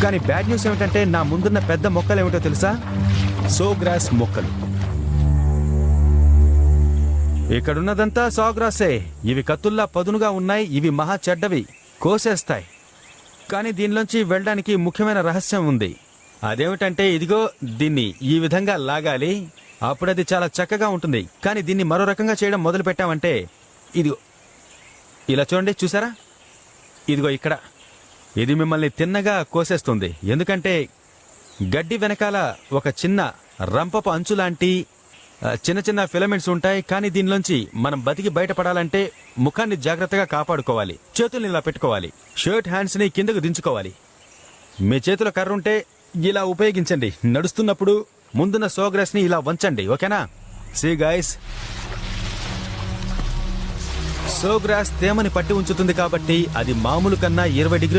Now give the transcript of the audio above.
కానీ bad news ఏమిటంటే నా ముందున్న పెద్ద మొక్కలు ఏమిటో తెలుసా? సోగ్రాస్ మొక్కలు. ఇక్కడున్నదంతా సాగ్రాసే. ఇవి కత్తుల్లా పదునుగా ఉన్నాయి. ఇవి మహా చెడ్డవి, కోసేస్తాయి. కానీ దీనిలోంచి వెళ్ళడానికి ముఖ్యమైన రహస్యం ఉంది. అదేమిటంటే ఇదిగో, దీన్ని ఈ విధంగా లాగాలి, అప్పుడు అది చాలా చక్కగా ఉంటుంది. కానీ దీన్ని మరో రకంగా చేయడం మొదలు పెట్టామంటే ఇదిగో ఇలా చూడండి, చూసారా? ఇదిగో ఇక్కడ ఇది మిమ్మల్ని తిన్నగా కోసేస్తుంది. ఎందుకంటే గడ్డి వెనకాల ఒక చిన్న రంపపు అంచులాంటి చిన్న చిన్న ఫిలమెంట్స్ ఉంటాయి. కానీ దీనిలోంచి మనం బతికి బయటపడాలంటే ముఖాన్ని జాగ్రత్తగా కాపాడుకోవాలి, చేతుల్ని ఇలా పెట్టుకోవాలి, షర్ట్ హ్యాండ్స్ని కిందకు దించుకోవాలి. మీ చేతిలో కర్ర ఉంటే ఇలా ఉపయోగించండి. నడుస్తున్నప్పుడు ముందున్న సోగ్రాస్ని ఇలా వంచండి, ఓకేనా? సీ గైస్, సోగ్రాస్ తేమని పట్టి ఉంచుతుంది కాబట్టి అది మామూలు కన్నా 20 డిగ్రీల